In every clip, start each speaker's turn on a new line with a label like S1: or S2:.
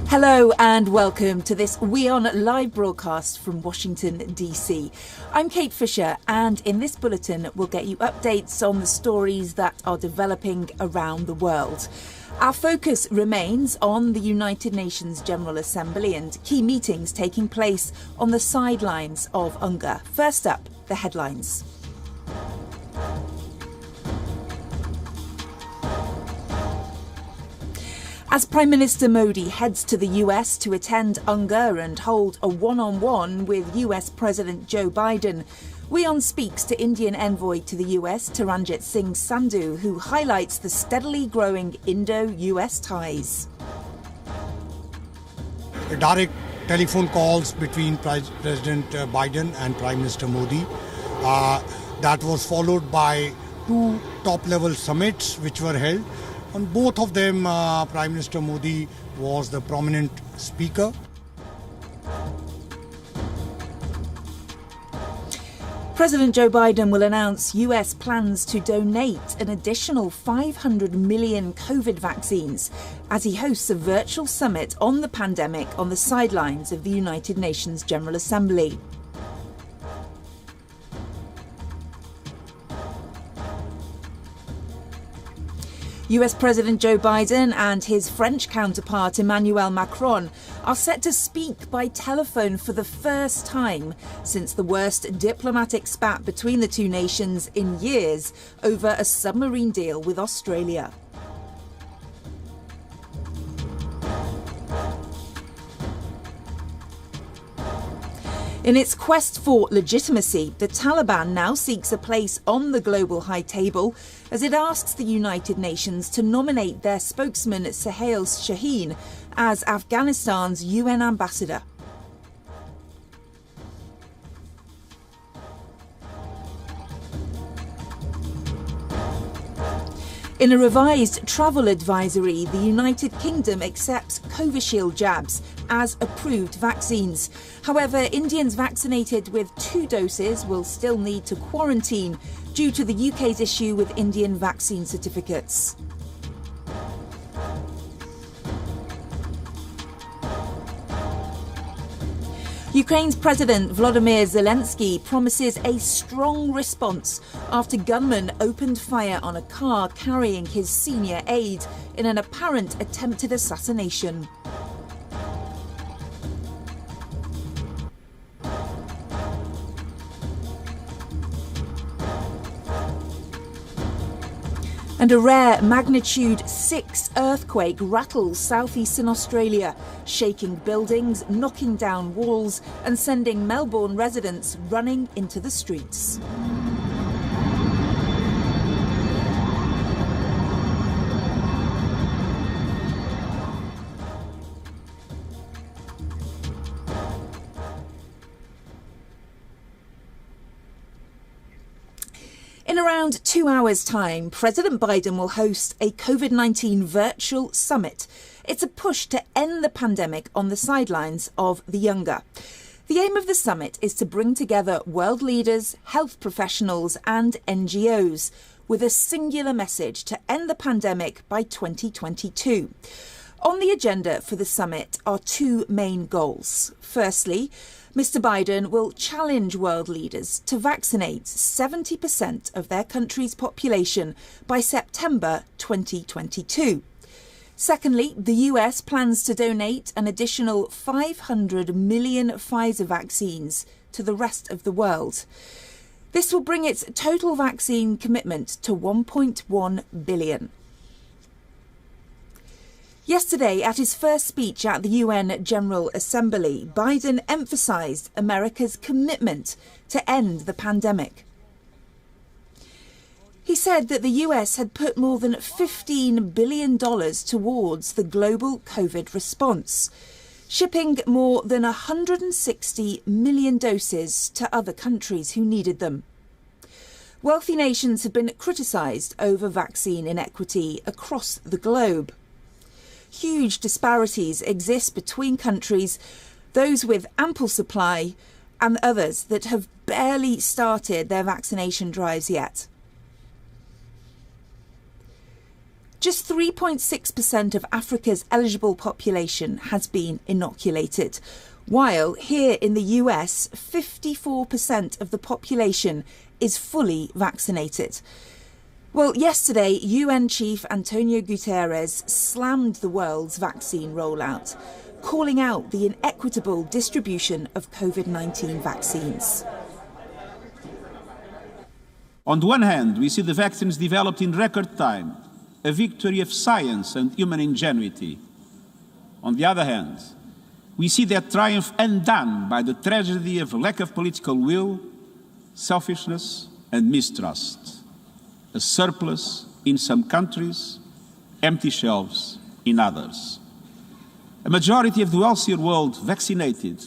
S1: Hello and welcome to this WION Live Broadcast from Washington, DC. I'm Kate Fisher, and in this bulletin we'll get you updates on the stories that are developing around the world. Our focus remains on the United Nations General Assembly and key meetings taking place on the sidelines of UNGA. First up, the headlines. As Prime Minister Modi heads to the US to attend UNGA and hold a one-on-one with US President Joe Biden, WION speaks to Indian envoy to the US, Taranjit Singh Sandhu, who highlights the steadily growing Indo-US ties.
S2: Direct telephone calls between President Biden and Prime Minister Modi. That was followed by two top-level summits which were held. On both of them, Prime Minister Modi was the prominent speaker.
S1: President Joe Biden will announce US plans to donate an additional 500 million COVID vaccines as he hosts a virtual summit on the pandemic on the sidelines of the United Nations General Assembly. US President Joe Biden and his French counterpart Emmanuel Macron are set to speak by telephone for the first time since the worst diplomatic spat between the two nations in years over a submarine deal with Australia. In its quest for legitimacy, the Taliban now seeks a place on the global high table as it asks the United Nations to nominate their spokesman Suhail Shaheen as Afghanistan's UN ambassador. In a revised travel advisory, the United Kingdom accepts Covishield jabs as approved vaccines. However, Indians vaccinated with 2 doses will still need to quarantine due to the UK's issue with Indian vaccine certificates. Ukraine's President Volodymyr Zelensky promises a strong response after gunmen opened fire on a car carrying his senior aide in an apparent attempted assassination. And a rare magnitude 6 earthquake rattles southeastern Australia, shaking buildings, knocking down walls and sending Melbourne residents running into the streets. In around 2 hours' time, President Biden will host a COVID-19 virtual summit. It's a push to end the pandemic on the sidelines of the UNGA. The aim of the summit is to bring together world leaders, health professionals and NGOs with a singular message to end the pandemic by 2022. On the agenda for the summit are 2 main goals. Firstly, Mr. Biden will challenge world leaders to vaccinate 70% of their country's population by September 2022. Secondly, the US plans to donate an additional 500 million Pfizer vaccines to the rest of the world. This will bring its total vaccine commitment to 1.1 billion. Yesterday, at his first speech at the UN General Assembly, Biden emphasised America's commitment to end the pandemic. He said that the US had put more than $15 billion towards the global COVID response, shipping more than 160 million doses to other countries who needed them. Wealthy nations have been criticised over vaccine inequity across the globe. Huge disparities exist between countries, those with ample supply and others that have barely started their vaccination drives yet. Just 3.6% of Africa's eligible population has been inoculated, while here in the US, 54% of the population is fully vaccinated. Well, yesterday, UN Chief Antonio Guterres slammed the world's vaccine rollout, calling out the inequitable distribution of COVID-19 vaccines.
S3: On the one hand, we see the vaccines developed in record time, a victory of science and human ingenuity. On the other hand, we see that triumph undone by the tragedy of lack of political will, selfishness and mistrust. A surplus in some countries, empty shelves in others. A majority of the wealthier world vaccinated.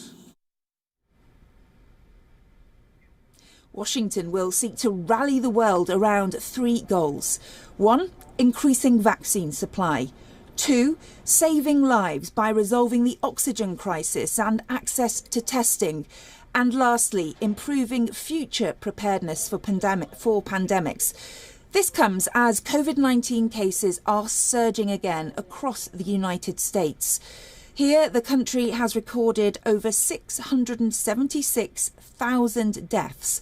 S1: Washington will seek to rally the world around 3 goals. 1, increasing vaccine supply. 2, saving lives by resolving the oxygen crisis and access to testing. And lastly, improving future preparedness for pandemics. This comes as COVID-19 cases are surging again across the United States. Here, the country has recorded over 676,000 deaths,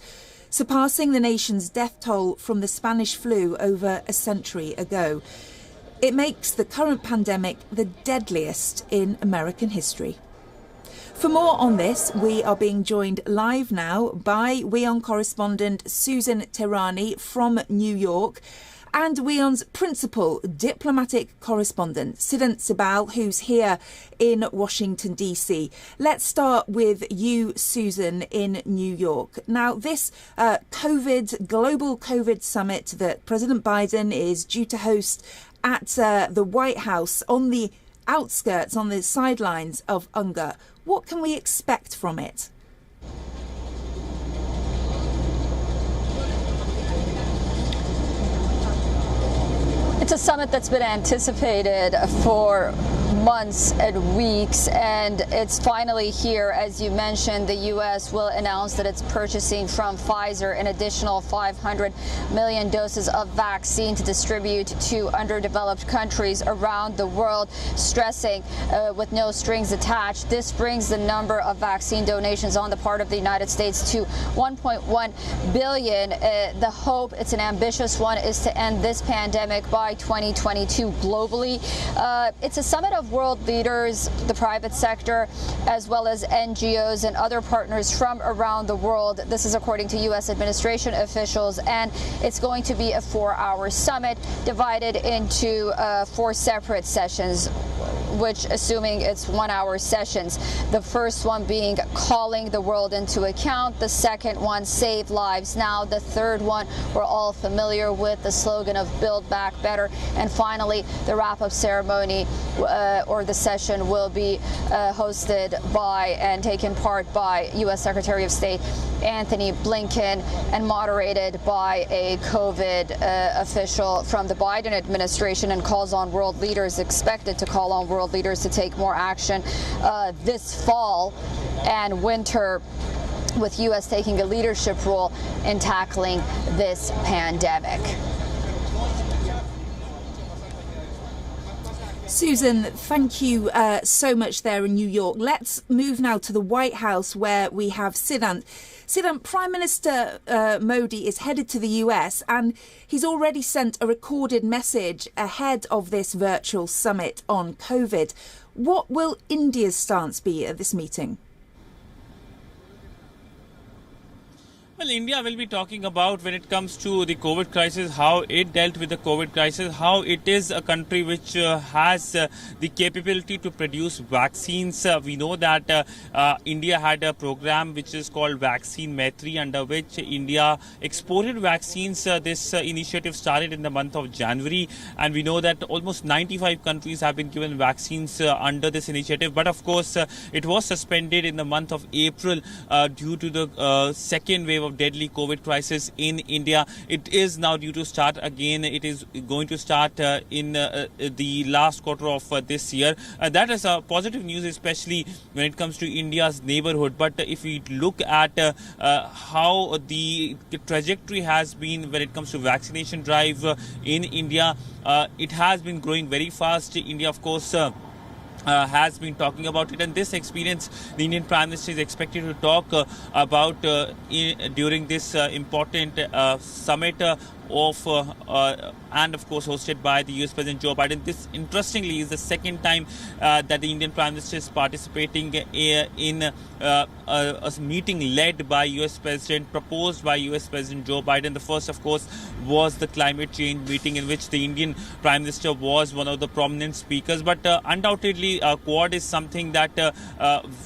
S1: surpassing the nation's death toll from the Spanish flu over a century ago. It makes the current pandemic the deadliest in American history. For more on this, we are being joined live now by WION correspondent Susan Tirani from New York and WION's principal diplomatic correspondent, Siddhant Sibal, who's here in Washington, D.C. Let's start with you, Susan, in New York. Now, this global COVID summit that President Biden is due to host at the White House on the outskirts, on the sidelines of UNGA. What can we expect from it?
S4: It's a summit that's been anticipated for months and weeks, and it's finally here. As you mentioned, the U.S. will announce that it's purchasing from Pfizer an additional 500 million doses of vaccine to distribute to underdeveloped countries around the world, stressing with no strings attached. This brings the number of vaccine donations on the part of the United States to 1.1 billion. The hope, it's an ambitious one, is to end this pandemic by 2022 globally. It's a summit of world leaders, the private sector, as well as NGOs and other partners from around the world. This is according to U.S. administration officials, and it's going to be a 4-hour summit divided into 4 separate sessions, which, assuming it's 1-hour sessions. The first one being calling the world into account. The second one, save lives now. The third one, we're all familiar with, the slogan of Build Back Better. And finally, the wrap-up ceremony or the session will be hosted by and taken part by U.S. Secretary of State Anthony Blinken and moderated by a COVID official from the Biden administration, and calls on world leaders, expected to call on world leaders to take more action this fall and winter, with U.S. taking a leadership role in tackling this pandemic.
S1: Susan, thank you so much there in New York. Let's move now to the White House, where we have Siddhant. Siddhant, Prime Minister Modi is headed to the US, and he's already sent a recorded message ahead of this virtual summit on COVID. What will India's stance be at this meeting?
S5: Well, India will be talking about, when it comes to the COVID crisis, how it dealt with the COVID crisis, how it is a country which has the capability to produce vaccines. We know that India had a program which is called Vaccine Maitri, under which India exported vaccines. This initiative started in the month of January, and we know that almost 95 countries have been given vaccines under this initiative. But of course, it was suspended in the month of April due to the second wave of of deadly COVID crisis in India. It is now due to start again. It is going to start in the last quarter of this year. That is positive news, especially when it comes to India's neighborhood. But if we look at how the trajectory has been when it comes to vaccination drive in India, it has been growing very fast. India, of course, has been talking about it, and this experience the Indian Prime Minister is expected to talk about during this important summit and of course hosted by the US President Joe Biden. This, interestingly, is the second time that the Indian Prime Minister is participating in a meeting led by US President, proposed by US President Joe Biden. The first, of course, was the climate change meeting, in which the Indian Prime Minister was one of the prominent speakers. But undoubtedly, Quad is something that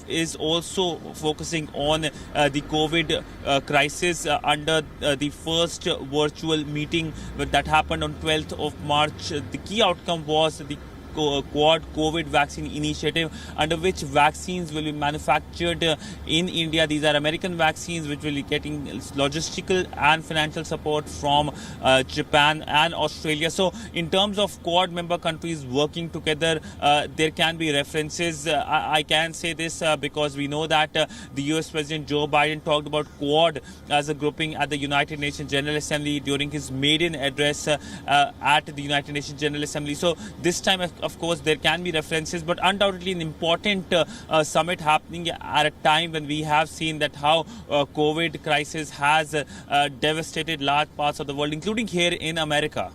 S5: is also focusing on the COVID crisis under the first virtual meeting that happened on 12th of March. The key outcome was the Quad COVID vaccine initiative, under which vaccines will be manufactured in India. These are American vaccines which will be getting logistical and financial support from Japan and Australia. So in terms of Quad member countries working together, there can be references. I can say this because we know that the US President Joe Biden talked about Quad as a grouping at the United Nations General Assembly during his maiden address at the United Nations General Assembly. So this time, of course, there can be references, but undoubtedly an important summit happening at a time when we have seen that how COVID crisis has devastated large parts of the world, including here in America.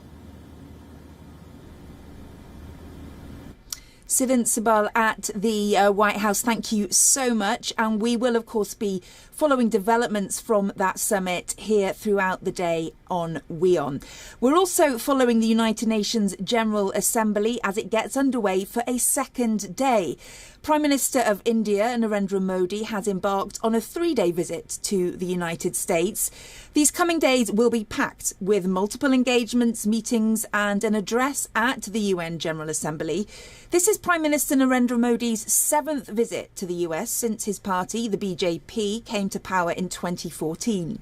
S1: Sivan Sibal at the White House, thank you so much. And we will, of course, be following developments from that summit here throughout the day on WION. We're also following the United Nations General Assembly as it gets underway for a second day. Prime Minister of India, Narendra Modi, has embarked on a 3-day visit to the United States. These coming days will be packed with multiple engagements, meetings and an address at the UN General Assembly. This is Prime Minister Narendra Modi's 7th visit to the US since his party, the BJP, came to power in 2014.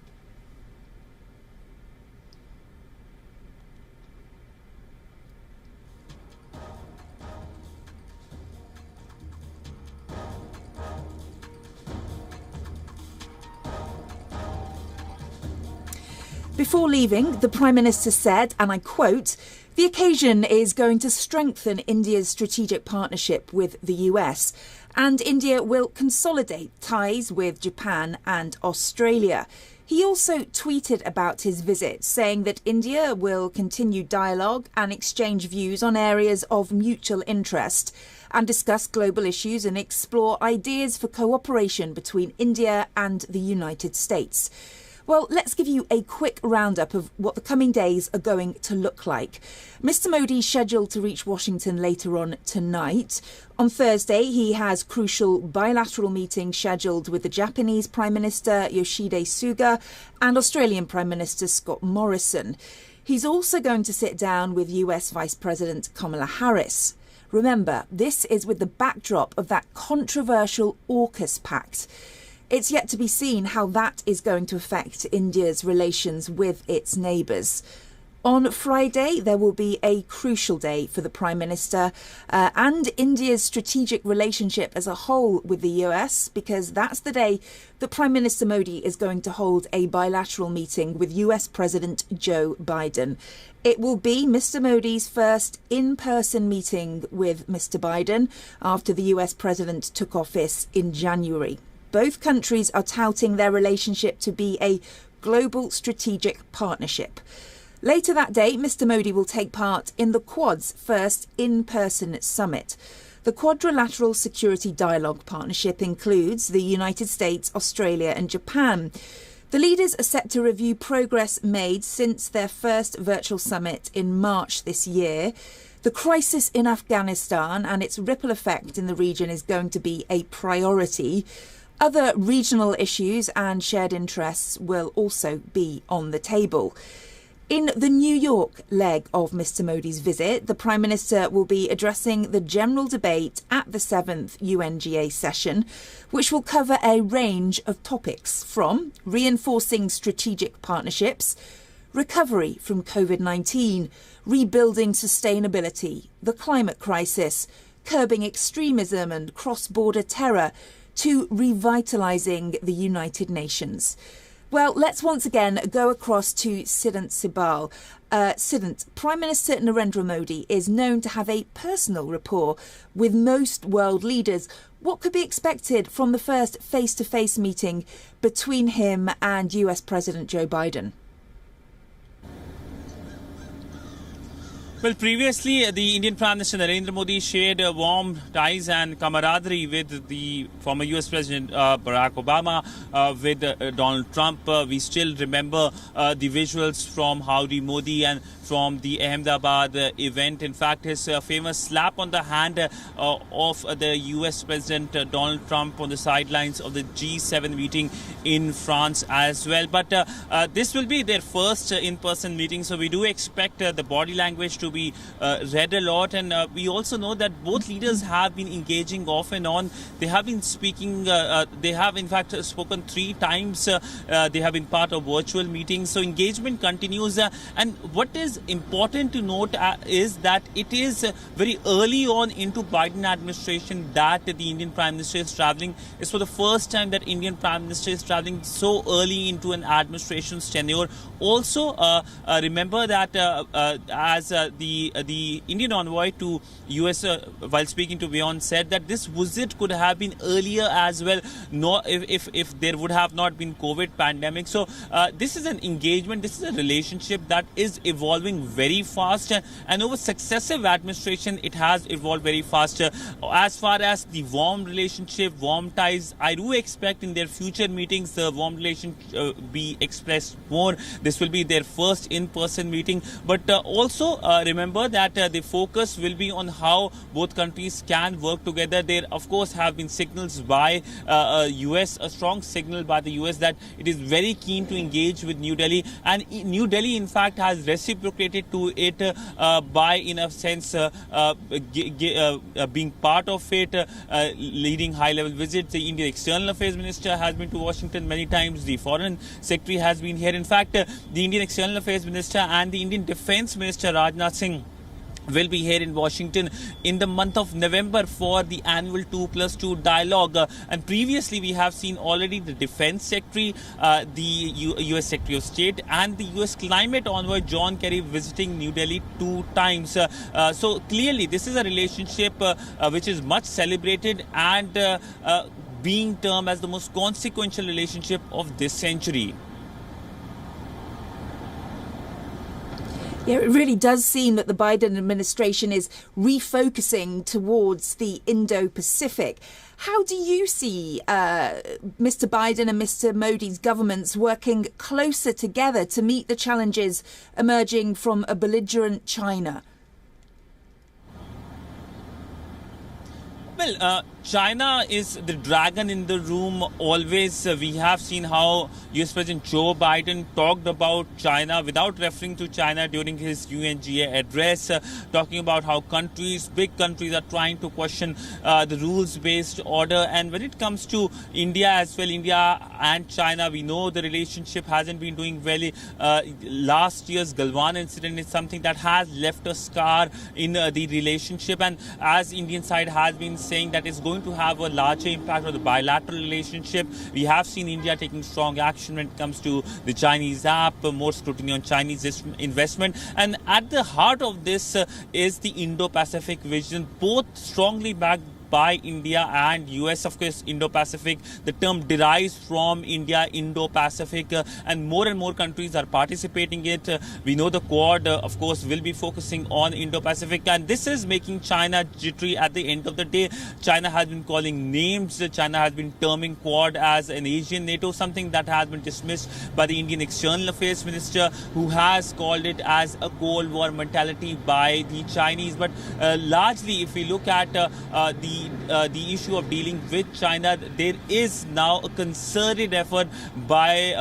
S1: Before leaving, the Prime Minister said, and I quote, "The occasion is going to strengthen India's strategic partnership with the US, and India will consolidate ties with Japan and Australia." He also tweeted about his visit, saying that India will continue dialogue and exchange views on areas of mutual interest and discuss global issues and explore ideas for cooperation between India and the United States. Well, let's give you a quick roundup of what the coming days are going to look like. Mr. Modi is scheduled to reach Washington later on tonight. On Thursday, he has crucial bilateral meetings scheduled with the Japanese Prime Minister Yoshihide Suga and Australian Prime Minister Scott Morrison. He's also going to sit down with US Vice President Kamala Harris. Remember, this is with the backdrop of that controversial AUKUS pact. It's yet to be seen how that is going to affect India's relations with its neighbours. On Friday, there will be a crucial day for the Prime Minister and India's strategic relationship as a whole with the US, because that's the day that Prime Minister Modi is going to hold a bilateral meeting with US President Joe Biden. It will be Mr. Modi's first in-person meeting with Mr. Biden after the US President took office in January. Both countries are touting their relationship to be a global strategic partnership. Later that day, Mr. Modi will take part in the Quad's first in-person summit. The Quadrilateral Security Dialogue Partnership includes the United States, Australia and Japan. The leaders are set to review progress made since their first virtual summit in March this year. The crisis in Afghanistan and its ripple effect in the region is going to be a priority. Other regional issues and shared interests will also be on the table. In the New York leg of Mr Modi's visit, the Prime Minister will be addressing the general debate at the 7th UNGA session, which will cover a range of topics from reinforcing strategic partnerships, recovery from COVID-19, rebuilding sustainability, the climate crisis, curbing extremism and cross-border terror, to revitalising the United Nations. Well, let's once again go across to Sidant Sibal. Sidant, Prime Minister Narendra Modi is known to have a personal rapport with most world leaders. What could be expected from the first face-to-face meeting between him and US President Joe Biden?
S5: Well, previously, the Indian Prime Minister Narendra Modi shared warm ties and camaraderie with the former US President Barack Obama, with Donald Trump. We still remember the visuals from Howdy Modi and from the Ahmedabad event. In fact, his famous slap on the hand of the US President Donald Trump on the sidelines of the G7 meeting in France as well. But this will be their first in-person meeting, so we do expect the body language to be read a lot. And we also know that both leaders have been engaging off and on. They have been speaking, they have in fact spoken 3 times. They have been part of virtual meetings, so engagement continues. And what is important to note is that it is very early on into Biden administration that the Indian Prime Minister is travelling. It's for the first time that Indian Prime Minister is travelling so early into an administration's tenure. Also, remember that as the Indian envoy to US, while speaking to WION, said that this visit could have been earlier as well, if there would have not been COVID pandemic. So this is an engagement, this is a relationship that is evolving very fast, and over successive administration it has evolved very fast. As far as the warm relationship, warm ties, I do expect in their future meetings the warm relation be expressed more. This will be their first in-person meeting, but also remember that the focus will be on how both countries can work together. There of course have been signals by US, a strong signal by the US that it is very keen to engage with New Delhi, and New Delhi in fact has reciprocated to it by, in a sense, being part of it, leading high-level visits. The Indian External Affairs Minister has been to Washington many times. The Foreign Secretary has been here. In fact, the Indian External Affairs Minister and the Indian Defence Minister Rajnath Singh will be here in Washington in the month of November for the annual 2+2 dialogue. And previously we have seen already the Defense Secretary, the US Secretary of State and the US Climate Envoy John Kerry visiting New Delhi 2 times. So clearly this is a relationship which is much celebrated and being termed as the most consequential relationship of this century.
S1: Yeah, it really does seem that the Biden administration is refocusing towards the Indo-Pacific. How do you see Mr. Biden and Mr. Modi's governments working closer together to meet the challenges emerging from a belligerent China?
S5: Well, China is the dragon in the room always. We have seen how US President Joe Biden talked about China without referring to China during his UNGA address, talking about how countries, big countries, are trying to question the rules-based order. And when it comes to India as well, India and China, we know the relationship hasn't been doing well. Last year's Galwan incident is something that has left a scar in the relationship. And as Indian side has been saying that it's going to have a larger impact on the bilateral relationship. We have seen India taking strong action when it comes to the Chinese app, more scrutiny on Chinese investment. And at the heart of this is the Indo-Pacific vision, both strongly backed by India and US. Of course, Indo-Pacific, the term derives from India, Indo-Pacific, and more countries are participating in it. We know the Quad, of course, will be focusing on Indo-Pacific, and this is making China jittery at the end of the day. China has been calling names. China has been terming Quad as an Asian NATO, something that has been dismissed by the Indian External Affairs Minister, who has called it as a Cold War mentality by the Chinese. But largely, if we look at the the issue of dealing with China, there is now a concerted effort by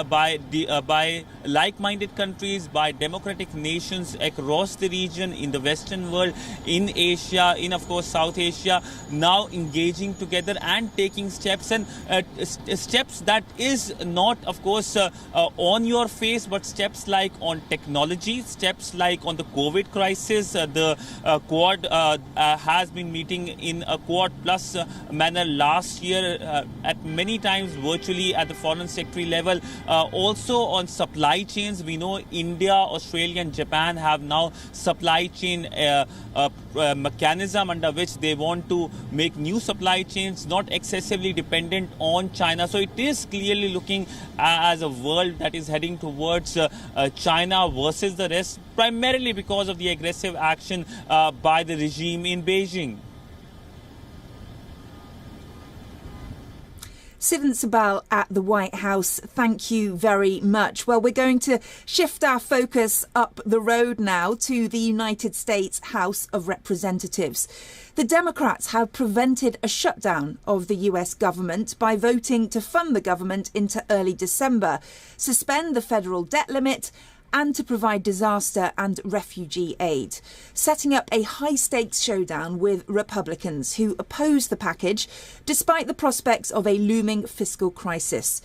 S5: like-minded countries, by democratic nations across the region, in the Western world, in Asia, in of course South Asia, now engaging together and taking steps, and steps that is not of course on your face, but steps like on technology, steps like on the COVID crisis. The Quad has been meeting in a Quad plus manner last year, at many times virtually at the foreign secretary level. Also on supply chains, we know India, Australia and Japan have now supply chain mechanism under which they want to make new supply chains not excessively dependent on China. So it is clearly looking as a world that is heading towards China versus the rest, primarily because of the aggressive action by the regime in Beijing.
S1: Sivan Sabal at the White House, thank you very much. Well, we're going to shift our focus up the road now to the United States House of Representatives. The Democrats have prevented a shutdown of the US government by voting to fund the government into early December, suspend the federal debt limit, and to provide disaster and refugee aid, setting up a high-stakes showdown with Republicans who oppose the package despite the prospects of a looming fiscal crisis.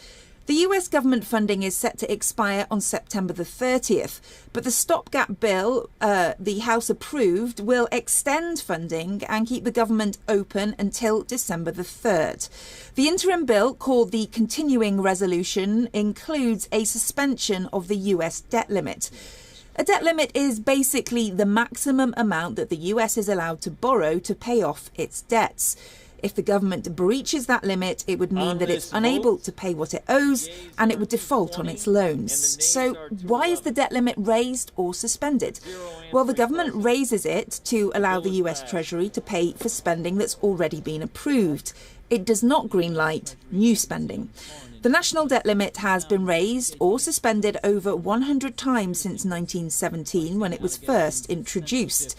S1: The US government funding is set to expire on September the 30th, but the stopgap bill the House approved will extend funding and keep the government open until December the 3rd. The interim bill, called the Continuing Resolution, includes a suspension of the US debt limit. A debt limit is basically the maximum amount that the US is allowed to borrow to pay off its debts. If the government breaches that limit, it would mean that it's unable to pay what it owes and it would default on its loans. So why is the debt limit raised or suspended? Well, the government raises it to allow the US Treasury to pay for spending that's already been approved. It does not greenlight new spending. The national debt limit has been raised or suspended over 100 times since 1917 when it was first introduced.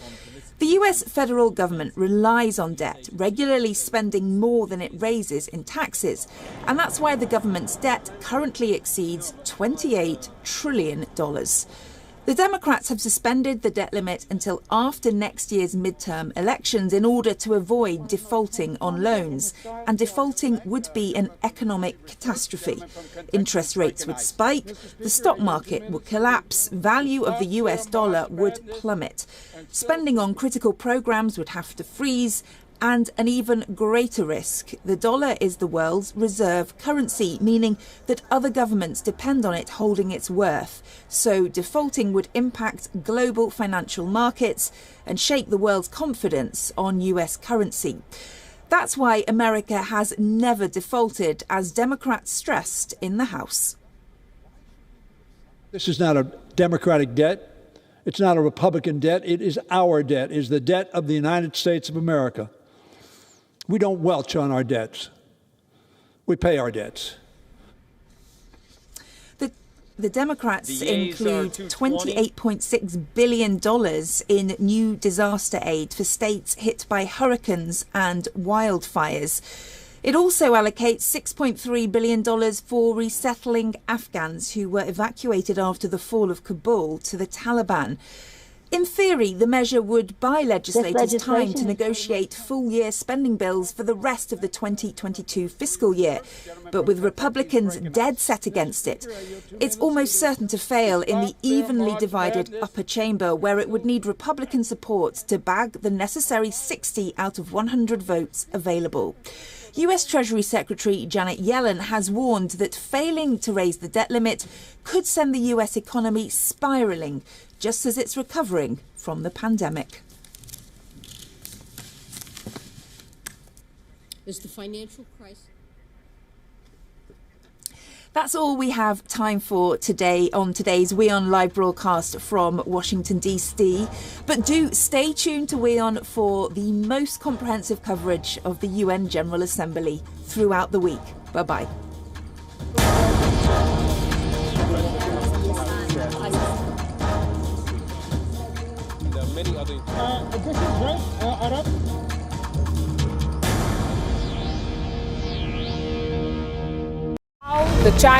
S1: The US federal government relies on debt, regularly spending more than it raises in taxes, and that's why the government's debt currently exceeds $28 trillion. The Democrats have suspended the debt limit until after next year's midterm elections in order to avoid defaulting on loans, and defaulting would be an economic catastrophe. Interest rates would spike, the stock market would collapse, value of the US dollar would plummet. Spending on critical programs would have to freeze, and an even greater risk. The dollar is the world's reserve currency, meaning that other governments depend on it holding its worth. So defaulting would impact global financial markets and shake the world's confidence on US currency. That's why America has never defaulted, as Democrats stressed in the House.
S6: This is not a Democratic debt. It's not a Republican debt. It is our debt. It is the debt of the United States of America. We don't welch on our debts. We pay our debts.
S1: The Democrats include $28.6 billion in new disaster aid for states hit by hurricanes and wildfires. It also allocates $6.3 billion for resettling Afghans who were evacuated after the fall of Kabul to the Taliban. In theory, the measure would buy legislators time to negotiate full-year spending bills for the rest of the 2022 fiscal year. But with Republicans dead set against it, it's almost certain to fail in the evenly divided upper chamber, where it would need Republican support to bag the necessary 60 out of 100 votes available. US Treasury Secretary Janet Yellen has warned that failing to raise the debt limit could send the US economy spiralling, just as it's recovering from the pandemic.
S7: Is the financial crisis?
S1: That's all we have time for today on today's WION Live Broadcast from Washington, D.C. But do stay tuned to WION for the most comprehensive coverage of the UN General Assembly throughout the week. Bye-bye.
S8: There are many other... this is right, Arab.
S7: the China